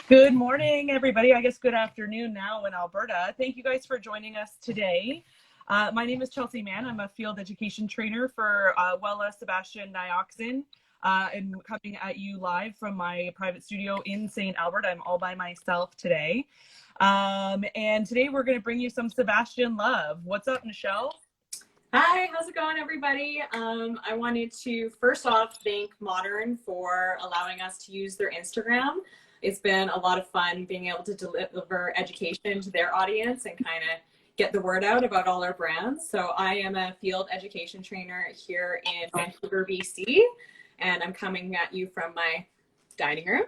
Good morning, everybody. I guess good afternoon now in Alberta. Thank you guys for joining us today. My name is Chelsea Mann. I'm a field education trainer for Wella Sebastian Nioxin. I'm coming at you live from my private studio in St. Albert. I'm all by myself today. And today we're going to bring you some Sebastian love. What's up, Michelle? Hi, how's it going, everybody? I wanted to first off thank Modern for allowing us to use their Instagram. It's been a lot of fun being able to deliver education to their audience and kind of get the word out about all our brands. So I am a field education trainer here in Vancouver, BC, and I'm coming at you from my dining room.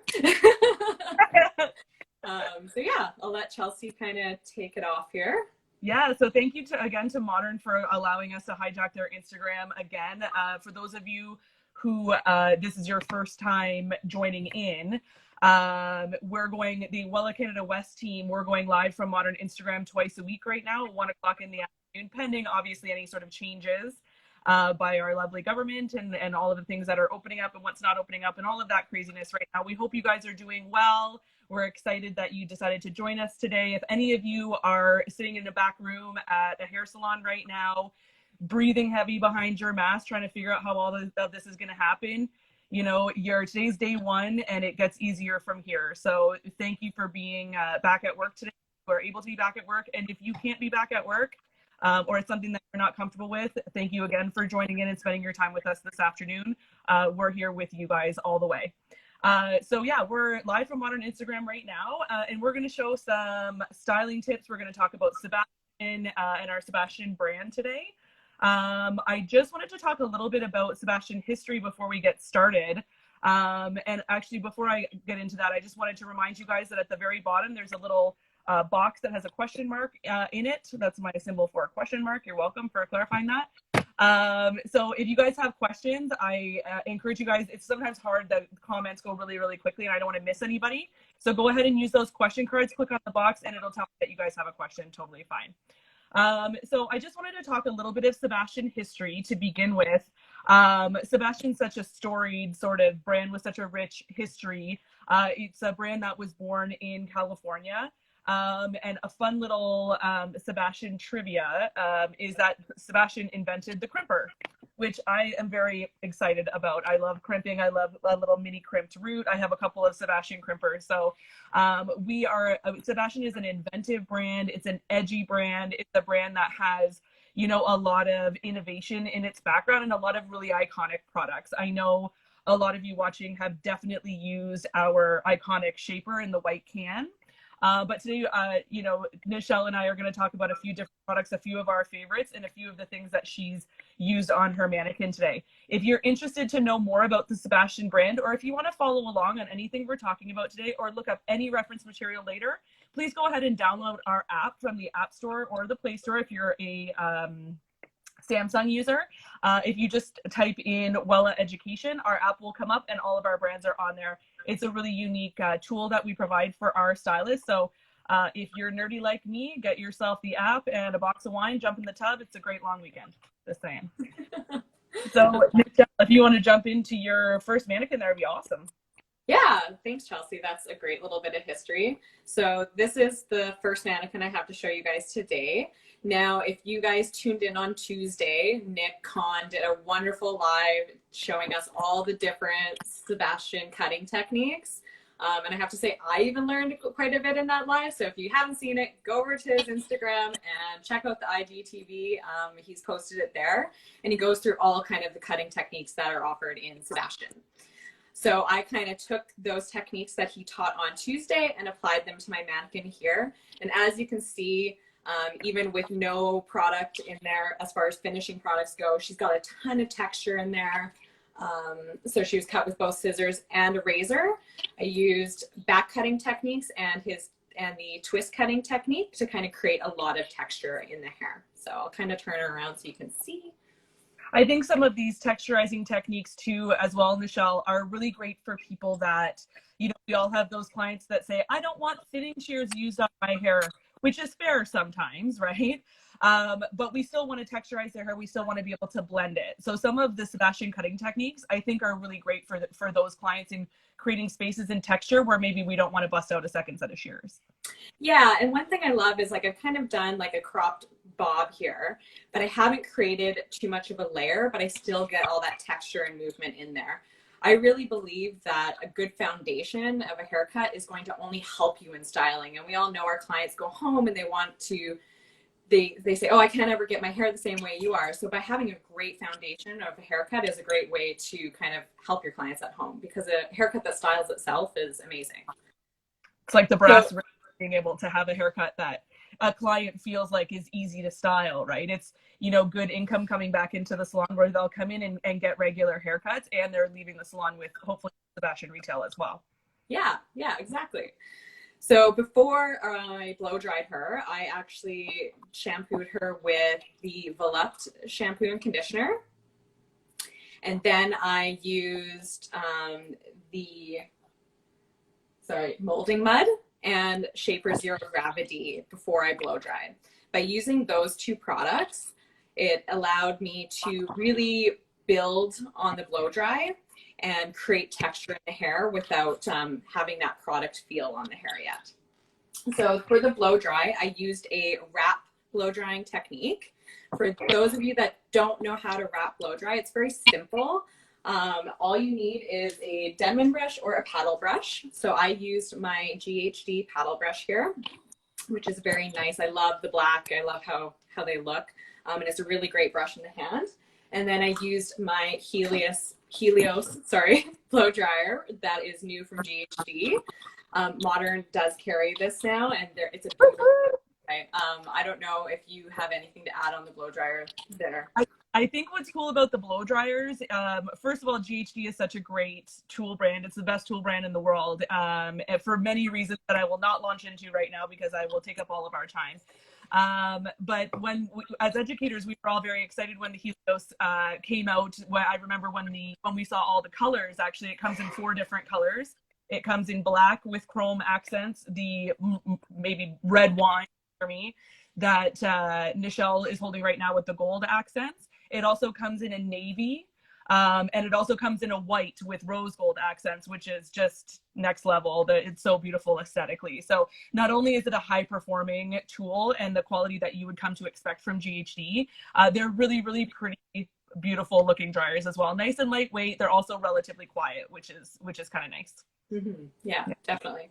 So yeah, I'll let Chelsea kind of take it off here. Yeah, so thank you again to Modern for allowing us to hijack their Instagram again. For those of you who this is your first time joining in, we're going, the Wella Canada West team, we're going live from Modern Instagram twice a week right now, 1 o'clock in the afternoon, pending obviously any sort of changes by our lovely government and all of the things that are opening up and what's not opening up and all of that craziness right now. We hope you guys are doing well. We're excited that you decided to join us today. If any of you are sitting in a back room at a hair salon right now, breathing heavy behind your mask, trying to figure out how all of this is going to happen, you know, today's day one and it gets easier from here. So thank you for being back at work today. We're able to be back at work. And if you can't be back at work or it's something that you're not comfortable with, thank you again for joining in and spending your time with us this afternoon. We're here with you guys all the way. So yeah, we're live from Modern Instagram right now, and we're going to show some styling tips. We're going to talk about Sebastian and our Sebastian brand today. I just wanted to talk a little bit about Sebastian history before we get started. And actually, before I get into that, I just wanted to remind you guys that at the very bottom, there's a little box that has a question mark in it. That's my symbol for a question mark. You're welcome for clarifying that. So if you guys have questions, I encourage you guys, it's sometimes hard that comments go really, really quickly and I don't want to miss anybody. So go ahead and use those question cards, click on the box and it'll tell me that you guys have a question. Totally fine. So I just wanted to talk a little bit of Sebastian history to begin with. Sebastian's such a storied sort of brand with such a rich history. It's a brand that was born in California. And a fun little Sebastian trivia is that Sebastian invented the crimper, which I am very excited about. I love crimping. I love a little mini crimped root. I have a couple of Sebastian crimpers. So Sebastian is an inventive brand. It's an edgy brand. It's a brand that has, you know, a lot of innovation in its background and a lot of really iconic products. I know a lot of you watching have definitely used our iconic shaper in the white can. But today, you know, Michelle and I are going to talk about a few different products, a few of our favorites, and a few of the things that she's used on her mannequin today. If you're interested to know more about the Sebastian brand, or if you want to follow along on anything we're talking about today, or look up any reference material later, please go ahead and download our app from the App Store or the Play Store if you're a Samsung user. If you just type in Wella Education, our app will come up and all of our brands are on there. It's a really unique tool that we provide for our stylists. So if you're nerdy like me, get yourself the app and a box of wine, jump in the tub. It's a great long weekend. Just saying. So Michelle, if you want to jump into your first mannequin, that would be awesome. Yeah, thanks, Chelsea. That's a great little bit of history. So this is the first mannequin I have to show you guys today. Now, if you guys tuned in on Tuesday, Nick Kahn did a wonderful live showing us all the different Sebastian cutting techniques. And I have to say, I even learned quite a bit in that live. So if you haven't seen it, go over to his Instagram and check out the IGTV. He's posted it there. And he goes through all kind of the cutting techniques that are offered in Sebastian. So I kind of took those techniques that he taught on Tuesday and applied them to my mannequin here. And as you can see, even with no product in there, as far as finishing products go, she's got a ton of texture in there. So she was cut with both scissors and a razor. I used back cutting techniques and the twist cutting technique to kind of create a lot of texture in the hair. So I'll kind of turn it around so you can see. I think some of these texturizing techniques too, as well, Nichelle, are really great for people that, you know, we all have those clients that say, I don't want thinning shears used on my hair, which is fair sometimes, right? But we still want to texturize their hair. We still want to be able to blend it. So some of the Sebastian cutting techniques, I think, are really great for those clients in creating spaces and texture where maybe we don't want to bust out a second set of shears. Yeah, and one thing I love is like I've kind of done like a cropped bob here, but I haven't created too much of a layer, but I still get all that texture and movement in there. I really believe that a good foundation of a haircut is going to only help you in styling. And we all know our clients go home and they want to, they say, oh, I can't ever get my hair the same way you are. So by having a great foundation of a haircut is a great way to kind of help your clients at home, because a haircut that styles itself is amazing. It's like the brass ring, being able to have a haircut that a client feels like is easy to style, right? It's, you know, good income coming back into the salon where they'll come in and get regular haircuts, and they're leaving the salon with hopefully Sebastian retail as well. Yeah, exactly. So before I blow dried her, I actually shampooed her with the Volupte shampoo and conditioner. And then I used the molding mud and Shaper Zero Gravity before I blow dried. By using those two products, it allowed me to really build on the blow dry and create texture in the hair without having that product feel on the hair yet. So for the blow dry, I used a wrap blow drying technique. For those of you that don't know how to wrap blow dry, it's very simple. All you need is a Denman brush or a paddle brush. So I used my GHD paddle brush here, which is very nice. I love the black. I love how they look. And it's a really great brush in the hand. And then I used my Helios blow dryer that is new from GHD. Modern does carry this now, and it's a beautiful. I don't know if you have anything to add on the blow dryer there. I think what's cool about the blow dryers, first of all, GHD is such a great tool brand. It's the best tool brand in the world, and for many reasons that I will not launch into right now because I will take up all of our time. But as educators, we were all very excited when the Helios came out. I remember when we saw all the colors. Actually, it comes in 4 different colors. It comes in black with chrome accents, the maybe red wine for me that Nichelle is holding right now with the gold accents. It also comes in a navy, and it also comes in a white with rose gold accents, which is just next level. It's so beautiful aesthetically. So not only is it a high performing tool and the quality that you would come to expect from GHD, they're really, really pretty beautiful looking dryers as well. Nice and lightweight. They're also relatively quiet, which is kind of nice. Mm-hmm. Yeah, definitely.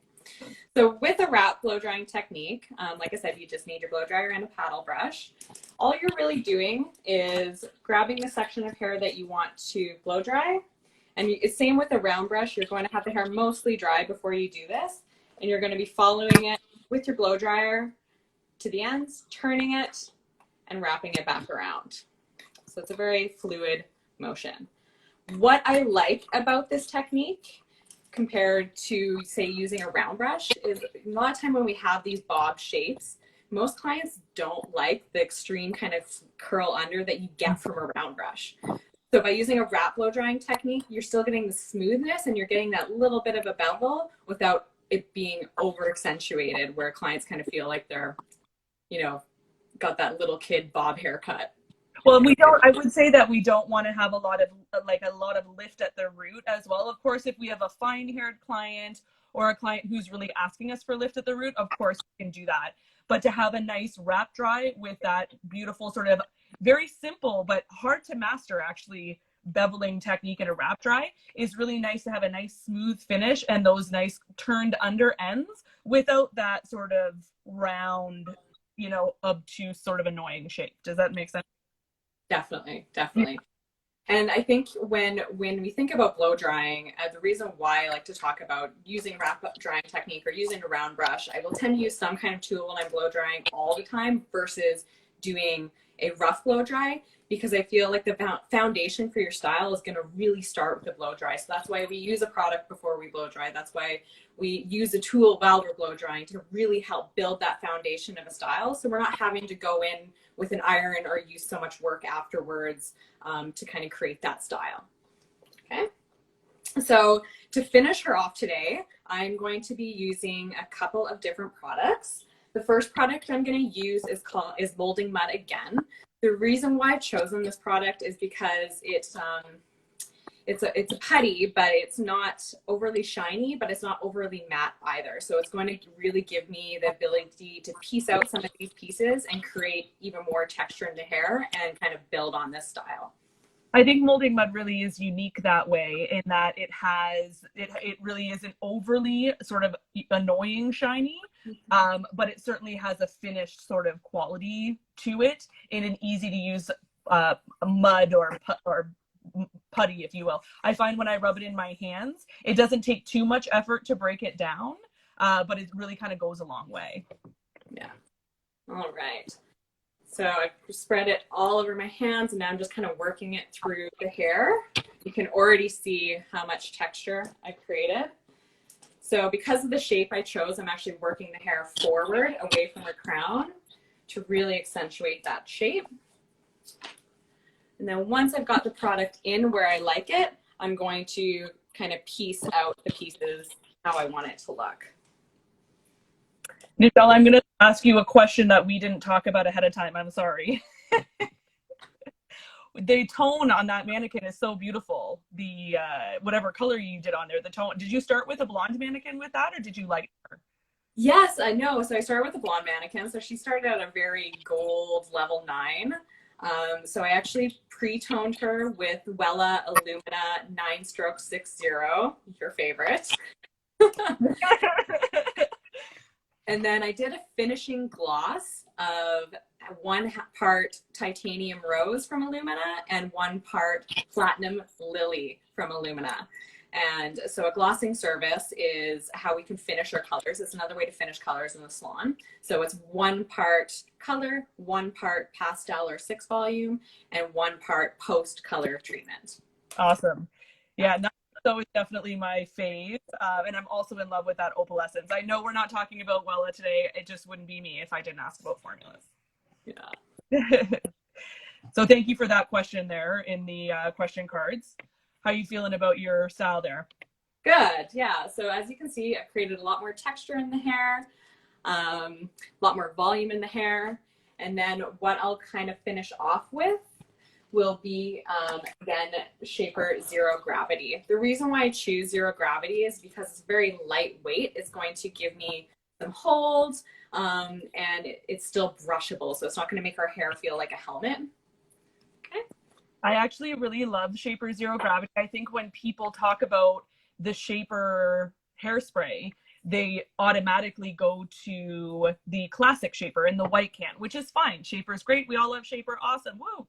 So with a wrap blow drying technique, like I said, you just need your blow dryer and a paddle brush. All you're really doing is grabbing the section of hair that you want to blow dry. And same with a round brush, you're going to have the hair mostly dry before you do this. And you're going to be following it with your blow dryer to the ends, turning it and wrapping it back around. So it's a very fluid motion. What I like about this technique compared to, say, using a round brush is a lot of time when we have these bob shapes, most clients don't like the extreme kind of curl under that you get from a round brush. So by using a wrap blow drying technique, you're still getting the smoothness and you're getting that little bit of a bevel without it being over accentuated where clients kind of feel like they're, you know, got that little kid bob haircut. Well, I would say that we don't want to have a lot of lift at the root as well. Of course, if we have a fine haired client or a client who's really asking us for lift at the root, of course we can do that. But to have a nice wrap dry with that beautiful sort of very simple, but hard to master actually, beveling technique in a wrap dry is really nice to have a nice smooth finish and those nice turned under ends without that sort of round, you know, obtuse sort of annoying shape. Does that make sense? Definitely. And I think when we think about blow drying, the reason why I like to talk about using wrap drying technique or using a round brush, I will tend to use some kind of tool when I'm blow drying all the time versus doing a rough blow dry, because I feel like the foundation for your style is going to really start with the blow dry. So that's why we use a product before we blow dry. That's why we use a tool while we're blow drying to really help build that foundation of a style. So we're not having to go in with an iron or use so much work afterwards to kind of create that style. Okay. So to finish her off today, I'm going to be using a couple of different products. The first product I'm going to use is Molding Mud again. The reason why I've chosen this product is because it's a putty, but it's not overly shiny, but it's not overly matte either. So it's going to really give me the ability to piece out some of these pieces and create even more texture in the hair and kind of build on this style. I think Molding Mud really is unique that way, in that it really isn't overly sort of annoying shiny, but it certainly has a finished sort of quality to it in an easy to use mud or putty, if you will. I find when I rub it in my hands, it doesn't take too much effort to break it down, but it really kind of goes a long way. Yeah. All right. So I spread it all over my hands, and now I'm just kind of working it through the hair. You can already see how much texture I created. So because of the shape I chose, I'm actually working the hair forward away from the crown to really accentuate that shape. And then once I've got the product in where I like it, I'm going to kind of piece out the pieces how I want it to look. Nichelle, I'm going to ask you a question that we didn't talk about ahead of time. I'm sorry. The tone on that mannequin is so beautiful. The whatever color you did on there, the tone. Did you start with a blonde mannequin with that, or did you like her? Yes, I know. So I started with a blonde mannequin. So she started at a very gold level 9. So I actually pre-toned her with Wella Illumina 9-Stroke 60, your favorite. And then I did a finishing gloss of 1 part titanium rose from Illumina and 1 part platinum lily from Illumina. And so a glossing service is how we can finish our colors. It's another way to finish colors in the salon. So it's 1 part color, 1 part pastel or 6 volume, and 1 part post color treatment. Awesome. Yeah, so is definitely my fave. And I'm also in love with that opalescence. I know we're not talking about Wella today. It just wouldn't be me if I didn't ask about formulas. Yeah. So thank you for that question there in the question cards. How are you feeling about your style there? Good. Yeah. So as you can see, I created a lot more texture in the hair, a lot more volume in the hair. And then what I'll kind of finish off with will be then Shaper Zero Gravity. The reason why I choose Zero Gravity is because it's very lightweight. It's going to give me some hold, and it's still brushable, so it's not going to make our hair feel like a helmet. Okay. I actually really love Shaper Zero Gravity. I think when people talk about the Shaper hairspray, they automatically go to the classic Shaper in the white can, which is fine. Shaper is great. We all love Shaper. Awesome. Woo.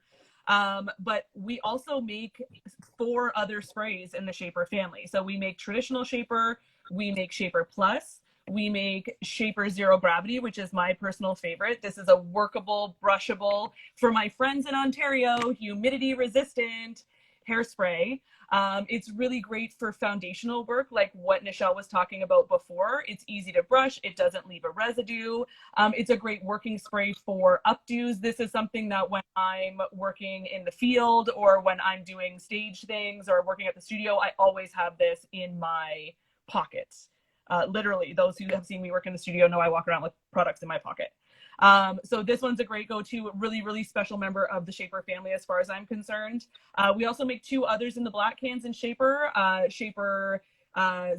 But we also make 4 other sprays in the Shaper family. So we make traditional Shaper, we make Shaper Plus, we make Shaper Zero Gravity, which is my personal favorite. This is a workable, brushable, for my friends in Ontario, humidity resistant hairspray. It's really great for foundational work, like what Nichelle was talking about before. It's easy to brush. It doesn't leave a residue. It's a great working spray for updos. This is something that when I'm working in the field or when I'm doing stage things or working at the studio, I always have this in my pockets. Literally, those who have seen me work in the studio know I walk around with products in my pocket. So this one's a great go-to, really, really special member of the Shaper family as far as I'm concerned. We also make 2 others in the black cans in Shaper, Shaper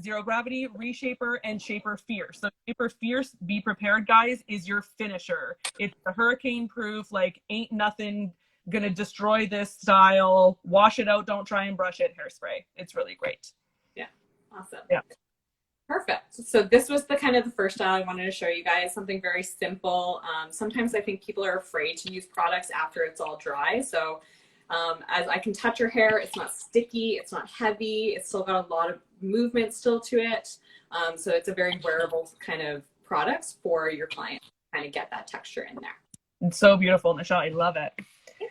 Zero Gravity, Reshaper, and Shaper Fierce. So Shaper Fierce, be prepared guys, is your finisher. It's a hurricane proof, like ain't nothing gonna destroy this style. Wash it out, don't try and brush it hairspray. It's really great. Yeah, awesome. Yeah. Perfect. So this was the kind of the first style I wanted to show you guys, something very simple. Sometimes I think people are afraid to use products after it's all dry. So As I can touch your hair, it's not sticky, it's not heavy, it's still got a lot of movement still to it. So it's a very wearable kind of product for your client to kind of get that texture in there. It's so beautiful, Nichelle. I love it.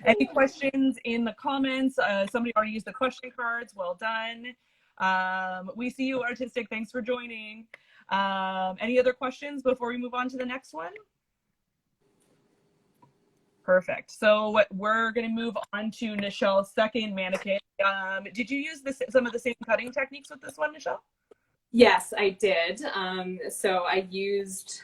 Any questions in the comments? Somebody already used the question cards. Well done. We see you, Artistic. Thanks for joining. Any other questions before we move on to the next one? Perfect. So we're going to move on to Nichelle's second mannequin. Did you use some of the same cutting techniques with this one, Nichelle? Yes, I did. So I used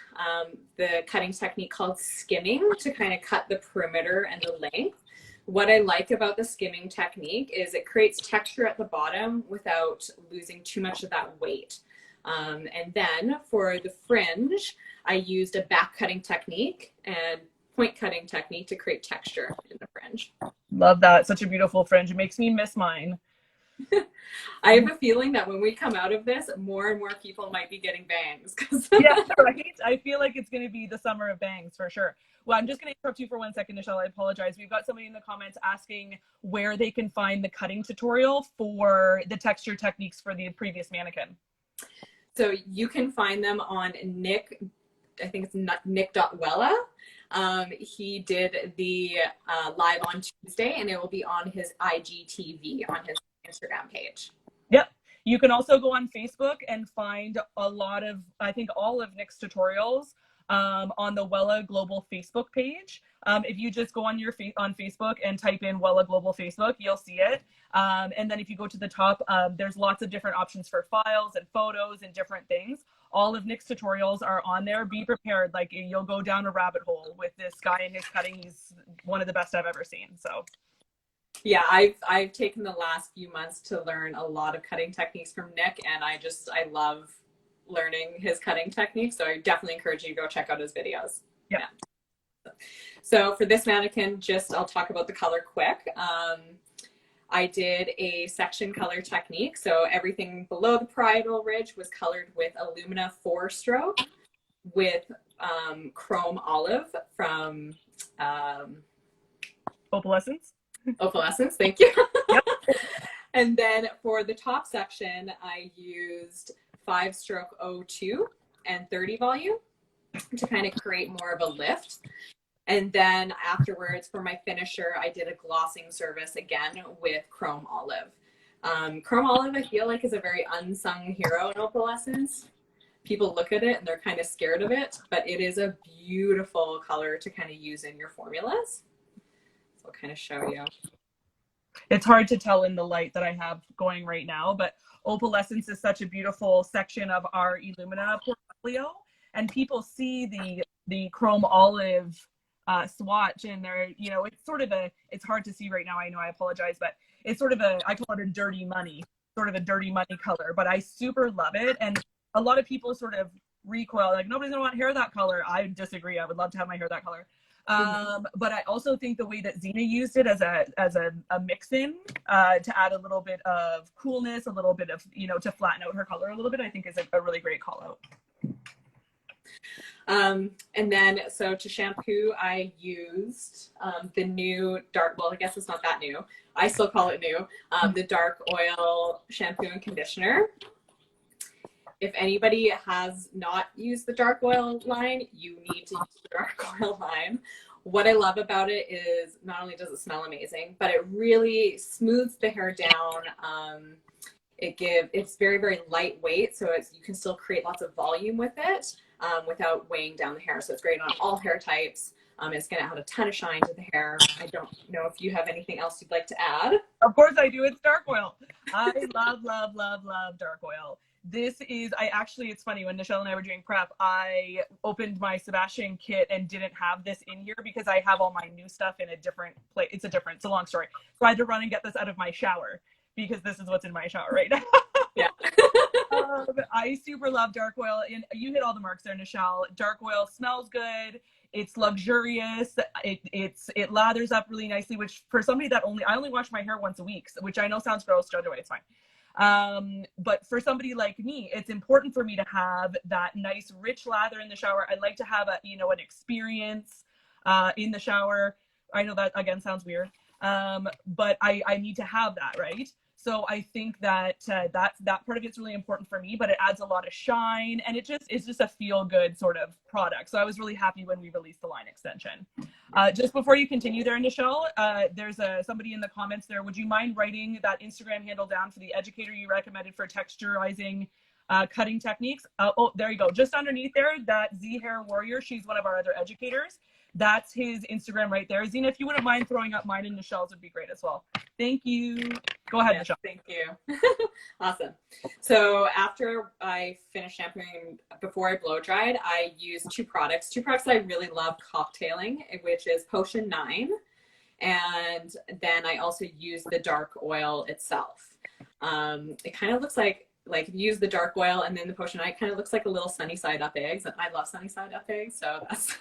the cutting technique called skimming to kind of cut the perimeter and the length. What I like about the skimming technique is it creates texture at the bottom without losing too much of that weight. And then for the fringe, I used a back cutting technique and point cutting technique to create texture in the fringe. Love that. Such a beautiful fringe. It makes me miss mine. I have a feeling that when we come out of this, more and more people might be getting bangs. Yeah, right. I feel like it's going to be the summer of bangs for sure. Well, I'm just going to interrupt you for 1 second, Nichelle. I apologize. We've got somebody in the comments asking where they can find the cutting tutorial for the texture techniques for the previous mannequin. So you can find them on Nick, I think it's Nick.Wella. He did the live on Tuesday, and it will be on his IGTV on his Instagram page. Yep. You can also go on Facebook and find a lot of, I think all of Nick's tutorials on the Wella Global Facebook page. If you just go on on Facebook and type in Wella Global Facebook, you'll see it. And then if you go to the top, there's lots of different options for files and photos and different things. All of Nick's tutorials are on there. Be prepared. Like, you'll go down a rabbit hole with this guy and his cutting. He's one of the best I've ever seen. So yeah, I've taken the last few months to learn a lot of cutting techniques from Nick, and I love learning his cutting techniques. So I definitely encourage you to go check out his videos. Yeah. So for this mannequin, I'll talk about the color quick. I did a section color technique. So everything below the parietal ridge was colored with Illumina 4-stroke with chrome olive from Opalescence. Opalescence, thank you. Yep. And then for the top section, I used 5-stroke O2 and 30 volume to kind of create more of a lift. And then afterwards, for my finisher, I did a glossing service again with chrome olive. Chrome olive, I feel like, is a very unsung hero in opalescence. People look at it and they're kind of scared of it, but it is a beautiful color to kind of use in your formulas. So I'll kind of show you. It's hard to tell in the light that I have going right now, but opalescence is such a beautiful section of our Illumina portfolio, and people see the chrome olive swatch in there. You know, it's hard to see right now. I know, I apologize, but it's sort of I call it a dirty money color, but I super love it. And a lot of people sort of recoil, like, nobody's gonna want hair that color. I disagree. I would love to have my hair that color. But I also think the way that Zena used it as a mix-in to add a little bit of coolness, a little bit of, to flatten out her color a little bit, I think is a really great call out. And then, so to shampoo, I used the new dark, well, I guess it's not that new. I still call it new. The Dark Oil shampoo and conditioner. If anybody has not used the Dark Oil line, you need to use the Dark Oil line. What I love about it is not only does it smell amazing, but it really smooths the hair down. It's very, very lightweight, so you can still create lots of volume with it without weighing down the hair. So it's great on all hair types. It's going to add a ton of shine to the hair. I don't know if you have anything else you'd like to add. Of course I do. It's Dark Oil. I love, love, love, love Dark Oil. It's funny, when Nichelle and I were doing prep, I opened my Sebastian kit and didn't have this in here because I have all my new stuff in a different place. It's a long story. So I had to run and get this out of my shower because this is what's in my shower right now. Yeah. I super love Dark Oil, and you hit all the marks there, Nichelle. Dark Oil smells good. It's luxurious. It lathers up really nicely, which for somebody that I only wash my hair once a week, which I know sounds gross. Judge away, it's fine. But for somebody like me, it's important for me to have that nice rich lather in the shower. I like to have an experience in the shower. I know that again sounds weird. but I need to have that, right? So I think that that part of it's really important for me, but it adds a lot of shine, and it's just a feel good sort of product. So I was really happy when we released the line extension. Just before you continue there, Nichelle, there's somebody in the comments there. Would you mind writing that Instagram handle down for the educator you recommended for texturizing cutting techniques? Oh, there you go. Just underneath there, that Z Hair Warrior, she's one of our other educators. That's his Instagram right there. Zena, if you wouldn't mind throwing up mine and Nichelle's would be great as well. Thank you. Go ahead, Yes, Nichelle. thank you. Awesome. So after I finished shampooing, before I blow dried, I used two products I really love cocktailing, which is Potion 9. And then I also used the dark oil itself. It kind of looks like if you use the dark oil and then the Potion 9, it kind of looks like a little sunny side up eggs. And I love sunny side up eggs, so that's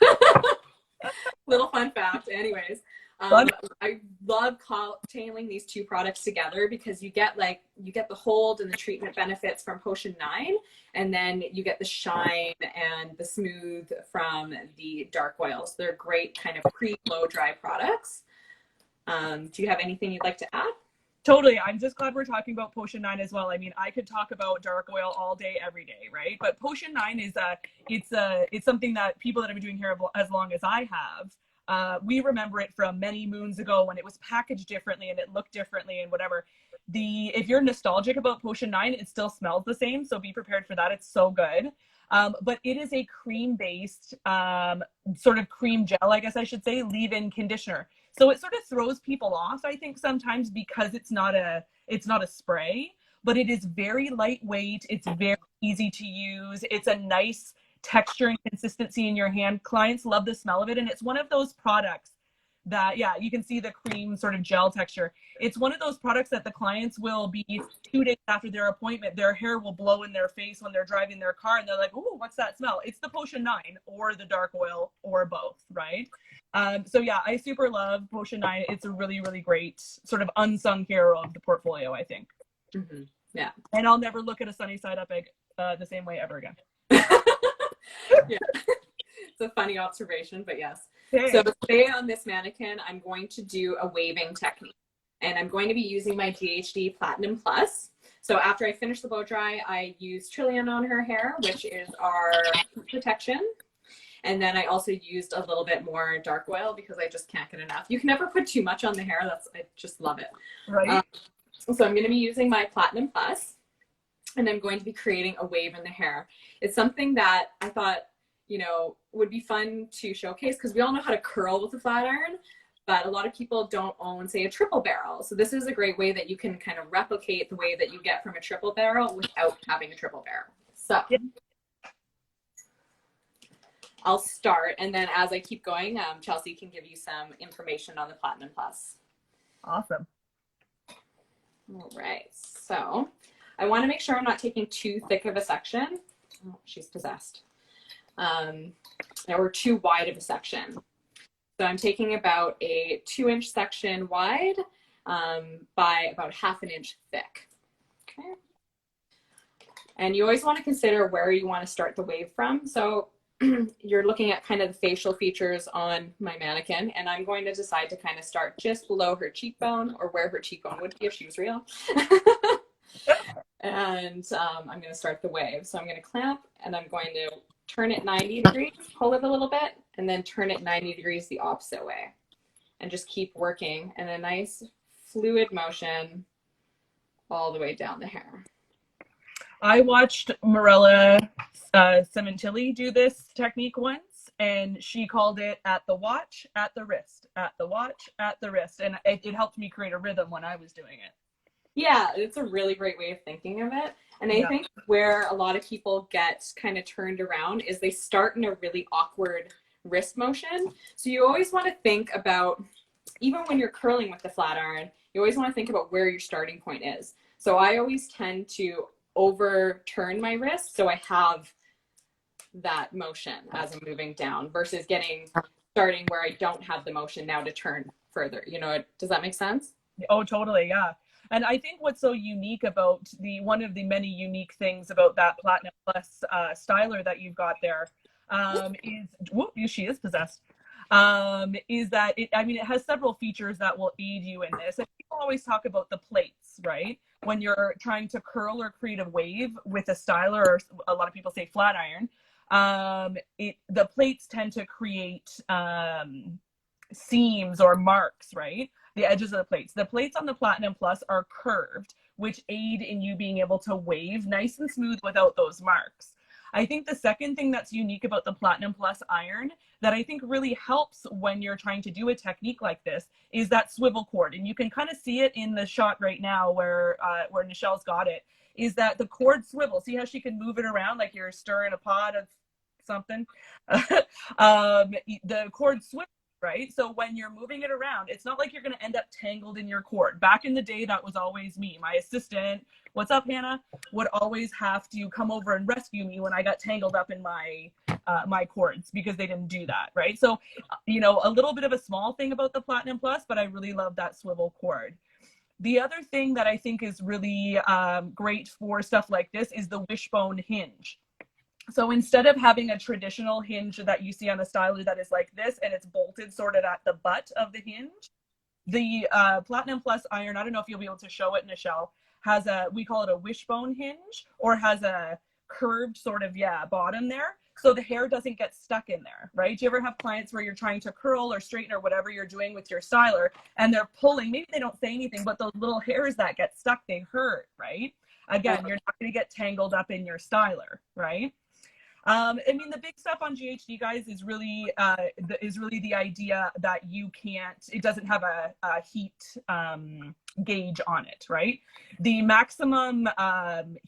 little fun fact. Anyways, I love cocktailing these two products together because you get the hold and the treatment benefits from Potion 9, and then you get the shine and the smooth from the dark oils. They're great kind of pre-blow dry products. Do you have anything you'd like to add? Totally. I'm just glad we're talking about Potion 9 as well. I mean, I could talk about dark oil all day, every day, right? But Potion 9 is it's something that people that have been doing hair as long as I have, we remember it from many moons ago when it was packaged differently and it looked differently and whatever. If you're nostalgic about Potion 9, it still smells the same, so be prepared for that. It's so good. But it is a cream-based sort of cream gel, I guess I should say, leave-in conditioner. So it sort of throws people off, I think, sometimes because it's not a spray, but it is very lightweight. It's very easy to use. It's a nice texture and consistency in your hand. Clients love the smell of it, and it's one of those products that, yeah, you can see the cream sort of gel texture. It's one of those products that the clients will be 2 days after their appointment, their hair will blow in their face when they're driving their car, and they're like, oh, what's that smell? It's the Potion 9 or the dark oil or both, right? So yeah, I super love Potion 9. It's a really, really great sort of unsung hero of the portfolio, I think. Mm-hmm. Yeah. And I'll never look at a sunny side up egg the same way ever again. Yeah. It's a funny observation, but yes. Okay. So today on this mannequin, I'm going to do a waving technique, and I'm going to be using my GHD Platinum Plus. So after I finish the blow dry, I use Trillium on her hair, which is our protection. And then I also used a little bit more dark oil because I just can't get enough. You can never put too much on the hair. I just love it. Right. So I'm going to be using my Platinum Plus, and I'm going to be creating a wave in the hair. It's something that I thought, would be fun to showcase because we all know how to curl with a flat iron, but a lot of people don't own, say, a triple barrel. So this is a great way that you can kind of replicate the wave that you get from a triple barrel without having a triple barrel. So I'll start, and then as I keep going, Chelsea can give you some information on the Platinum Plus. Awesome. All right, so I want to make sure I'm not taking too thick of a section. Oh, she's possessed. Or too wide of a section. So I'm taking about a 2-inch section wide by about 1/2 inch thick. Okay. And you always want to consider where you want to start the wave from. So you're looking at kind of the facial features on my mannequin, and I'm going to decide to kind of start just below her cheekbone, or where her cheekbone would be if she was real. And I'm going to start the wave. So I'm going to clamp, and I'm going to turn it 90 degrees, pull it a little bit, and then turn it 90 degrees the opposite way. And just keep working in a nice fluid motion all the way down the hair. I watched Mirella Cementilli do this technique once, and she called it at the watch, at the wrist, at the watch, at the wrist. And it helped me create a rhythm when I was doing it. Yeah, it's a really great way of thinking of it. And I think where a lot of people get kind of turned around is they start in a really awkward wrist motion. So you always want to think about, even when you're curling with the flat iron, you always want to think about where your starting point is. So I always tend to overturn my wrist so I have that motion as I'm moving down versus starting where I don't have the motion now to turn further. Does that make sense? Oh, totally. Yeah. And I think what's so unique about one of the many unique things about that Platinum Plus styler that you've got there is, she is possessed, is that it has several features that will aid you in this. And people always talk about the plates, right? When you're trying to curl or create a wave with a styler, or a lot of people say flat iron, the plates tend to create seams or marks, right? The edges of the plates. The plates on the Platinum Plus are curved, which aid in you being able to wave nice and smooth without those marks. I think the second thing that's unique about the Platinum Plus iron that I think really helps when you're trying to do a technique like this is that swivel cord. And you can kind of see it in the shot right now where Nichelle's got it, is that the cord swivel. See how she can move it around like you're stirring a pot of something? The cord swivel, right? So when you're moving it around, it's not like you're going to end up tangled in your cord. Back in the day, that was always me. My assistant, what's up, Hannah, would always have to come over and rescue me when I got tangled up in my cords, because they didn't do that, right? So, a little bit of a small thing about the Platinum Plus, but I really love that swivel cord. The other thing that I think is really great for stuff like this is the wishbone hinge. So instead of having a traditional hinge that you see on a styler that is like this and it's bolted sort of at the butt of the hinge, the Platinum Plus iron, I don't know if you'll be able to show it, Nichelle, has we call it a wishbone hinge, or has a curved sort of, bottom there. So the hair doesn't get stuck in there, right? Do you ever have clients where you're trying to curl or straighten or whatever you're doing with your styler and they're pulling, maybe they don't say anything, but those little hairs that get stuck, they hurt, right? Again, you're not going to get tangled up in your styler, right? The big stuff on GHD, guys, is really the idea that it doesn't have a heat gauge on it, right? The maximum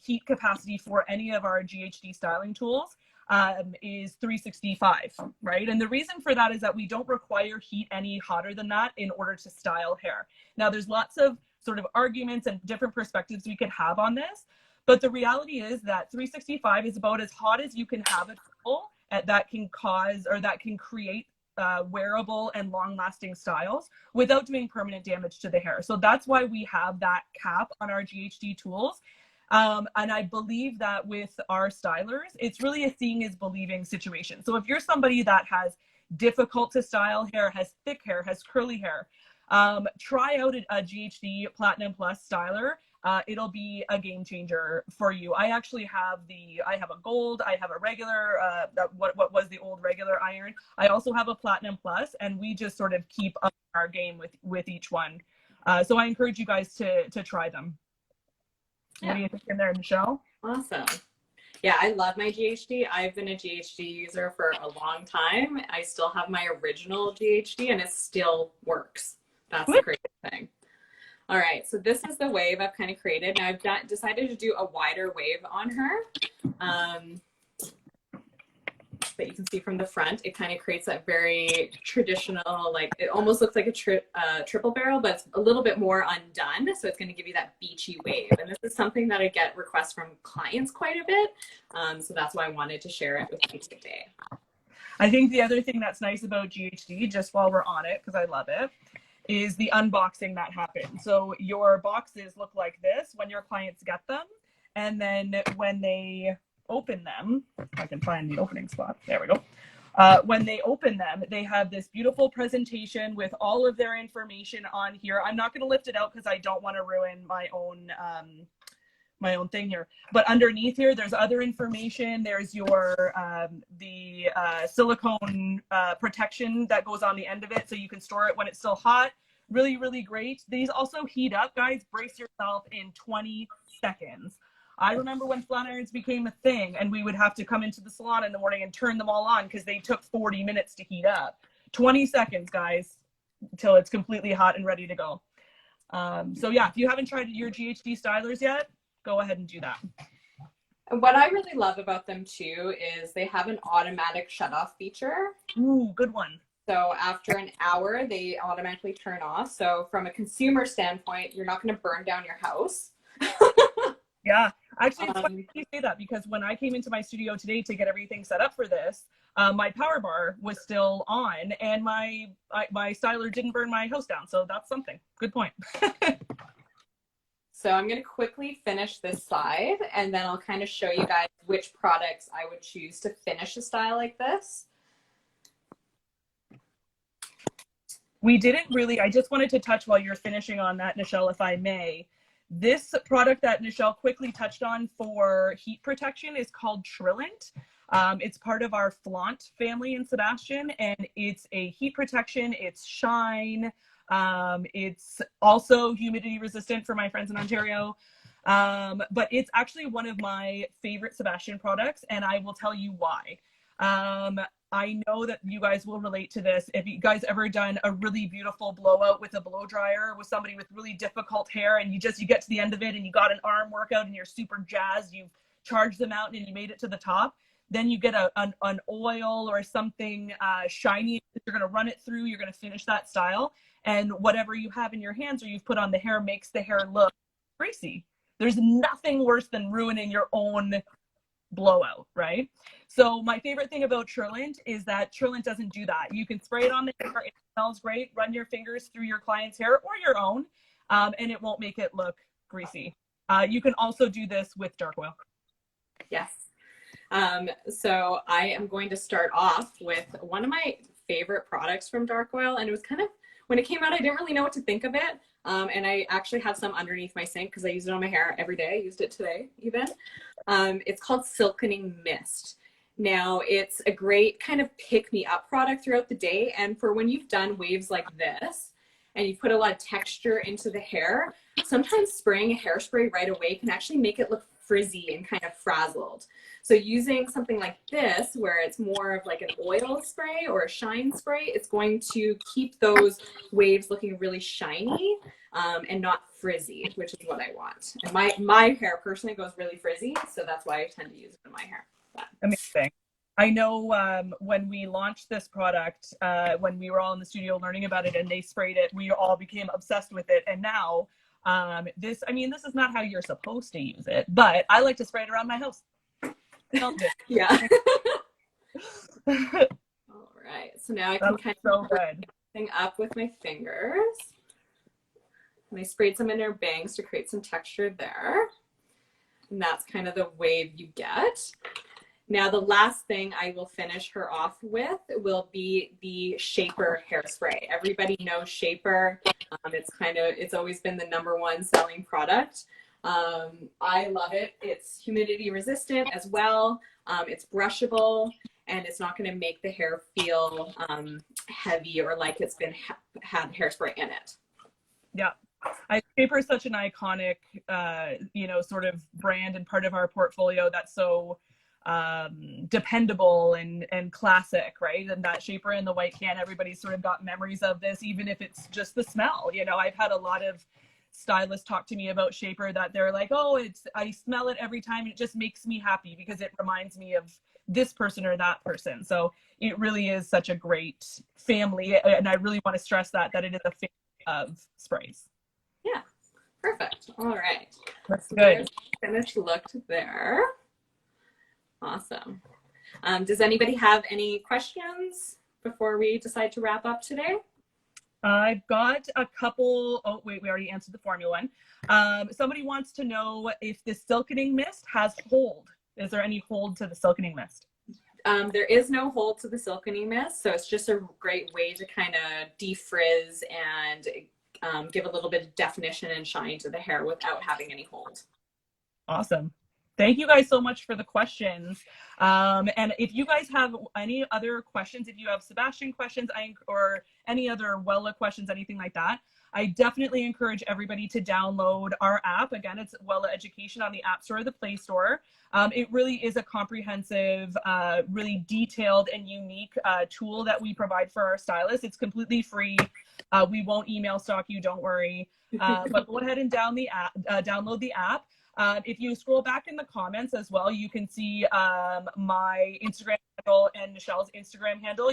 heat capacity for any of our GHD styling tools is 365, right? And the reason for that is that we don't require heat any hotter than that in order to style hair. Now, there's lots of sort of arguments and different perspectives we could have on this. But the reality is that 365 is about as hot as you can have a tool that can cause, or that can create wearable and long-lasting styles without doing permanent damage to the hair. So that's why we have that cap on our GHD tools. And I believe that with our stylers, it's really a seeing is believing situation. So if you're somebody that has difficult to style hair, has thick hair, has curly hair, try out a GHD Platinum Plus styler. It'll be a game changer for you. I actually have I have a gold, I have a regular, what was the old regular iron. I also have a Platinum Plus, and we just sort of keep up our game with each one. So I encourage you guys to try them. Yeah. What do you think in there, Michelle? Awesome. Yeah, I love my GHD. I've been a GHD user for a long time. I still have my original GHD and it still works. That's the great thing. All right, so this is the wave I've kind of created. Now I've decided to do a wider wave on her. That you can see from the front, it kind of creates that very traditional, like it almost looks like a triple barrel, but it's a little bit more undone. So it's going to give you that beachy wave. And this is something that I get requests from clients quite a bit. So that's why I wanted to share it with you today. I think the other thing that's nice about GHD, just while we're on it, because I love it, is the unboxing that happens. So your boxes look like this when your clients get them. And then when they open them, if I can find the opening spot, there we go. When they open them, they have this beautiful presentation with all of their information on here. I'm not going to lift it out because I don't want to ruin my own thing here. But underneath here, there's other information. There's your the silicone protection that goes on the end of it, so you can store it when it's still hot. Really, really great. These also heat up, guys. Brace yourself in 20 seconds. I remember when flat irons became a thing and we would have to come into the salon in the morning and turn them all on because they took 40 minutes to heat up. 20 seconds, guys, until it's completely hot and ready to go. So yeah, if you haven't tried your GHD stylers yet, go ahead and do that. What I really love about them too is they have an automatic shut-off feature. Ooh, good one. So after an hour, they automatically turn off. So from a consumer standpoint, you're not going to burn down your house. Yeah, actually, it's funny you say that because when I came into my studio today to get everything set up for this, my power bar was still on and my styler didn't burn my house down. So that's something. Good point. So I'm going to quickly finish this side and then I'll kind of show you guys which products I would choose to finish a style like this. We didn't really, I just wanted to touch while you're finishing on that, Nichelle, if I may. This product that Nichelle quickly touched on for heat protection is called Trillant. It's part of our Flaunt family in Sebastian, and it's a heat protection, it's shine, it's also humidity resistant for my friends in Ontario. But it's actually one of my favorite Sebastian products, and I will tell you why. I know that you guys will relate to this. If you guys ever done a really beautiful blowout with a blow dryer with somebody with really difficult hair, and you get to the end of it and you got an arm workout and you're super jazzed, you've charged them out and you made it to the top, then you get an oil or something shiny. You're going to run it through, you're going to finish that style, and whatever you have in your hands or you've put on the hair makes the hair look greasy. There's nothing worse than ruining your own blowout, right? So my favorite thing about Trillant is that Trillant doesn't do that. You can spray it on the hair, it smells great, run your fingers through your client's hair or your own, and it won't make it look greasy. You can also do this with dark oil. Yes. So I am going to start off with one of my favorite products from Dark Oil, and it was kind of, when it came out, I didn't really know what to think of it. And I actually have some underneath my sink because I use it on my hair every day. I used it today even. It's called Silkening Mist. Now, it's a great kind of pick-me-up product throughout the day. And for when you've done waves like this and you put a lot of texture into the hair, sometimes spraying a hairspray right away can actually make it look frizzy and kind of frazzled. So using something like this, where it's more of like an oil spray or a shine spray, it's going to keep those waves looking really shiny and not frizzy, which is what I want. And my hair personally goes really frizzy, so that's why I tend to use it in my hair. But. Amazing. I know when we launched this product, when we were all in the studio learning about it and they sprayed it, we all became obsessed with it. And now this is not how you're supposed to use it, but I like to spray it around my house. Yeah. All right. So now I can kind of bring everything up with my fingers. And I sprayed some in her bangs to create some texture there. And that's kind of the wave you get. Now, the last thing I will finish her off with will be the Shaper hairspray. Everybody knows Shaper. It's always been the #1 selling product. I love it. It's humidity resistant as well. It's brushable, and it's not going to make the hair feel heavy or like it's been had hairspray in it. Yeah. Shaper is such an iconic, sort of brand and part of our portfolio that's so dependable and classic, right? And that Shaper in the white can, everybody's sort of got memories of this, even if it's just the smell. I've had a lot of stylists talk to me about Shaper that they're like, oh, I smell it every time. It just makes me happy because it reminds me of this person or that person. So it really is such a great family. And I really want to stress that it is a family of sprays. Yeah, perfect. All right. That's good. Finished look there. Awesome. Does anybody have any questions before we decide to wrap up today? I've got a couple. Oh, wait, we already answered the formula one. Somebody wants to know if the Silkening Mist has hold. Is there any hold to the Silkening Mist? There is no hold to the Silkening Mist, so it's just a great way to kind of defrizz and give a little bit of definition and shine to the hair without having any hold. Awesome. Thank you guys so much for the questions. And if you guys have any other questions, if you have Sebastian questions or any other Wella questions, anything like that, I definitely encourage everybody to download our app. Again, it's Wella Education on the App Store or the Play Store. It really is a comprehensive, really detailed and unique tool that we provide for our stylists. It's completely free. We won't email stalk you, don't worry. But go ahead and download the app. If you scroll back in the comments as well, you can see my Instagram handle and Nichelle's Instagram handle.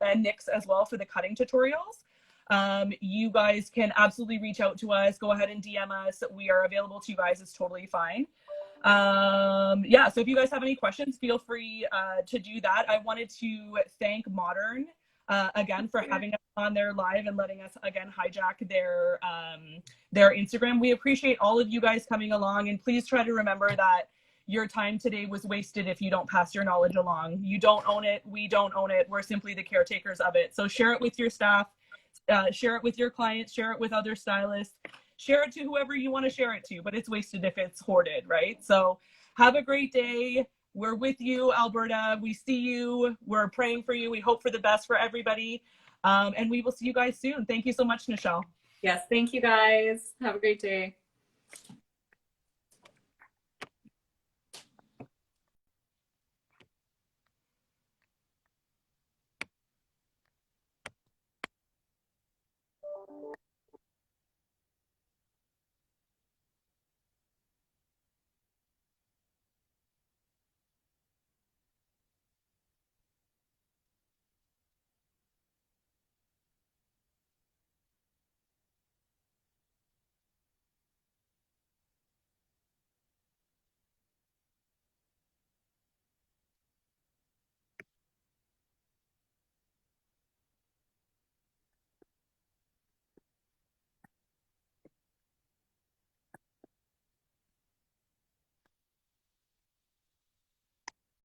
And Nick's as well for the cutting tutorials. You guys can absolutely reach out to us. Go ahead and DM us. We are available to you guys. It's totally fine. So if you guys have any questions, feel free to do that. I wanted to thank Modern again for having us on their live and letting us again hijack their Instagram. We appreciate all of you guys coming along, and please try to remember that your time today was wasted if you don't pass your knowledge along. You don't own it. We don't own it. We're simply the caretakers of it. So share it with your staff, share it with your clients, share it with other stylists, share it to whoever you want to share it to, but it's wasted if it's hoarded, right? So have a great day. We're with you, Alberta. We see you. We're praying for you. We hope for the best for everybody. And we will see you guys soon. Thank you so much, Nichelle. Yes, thank you guys. Have a great day.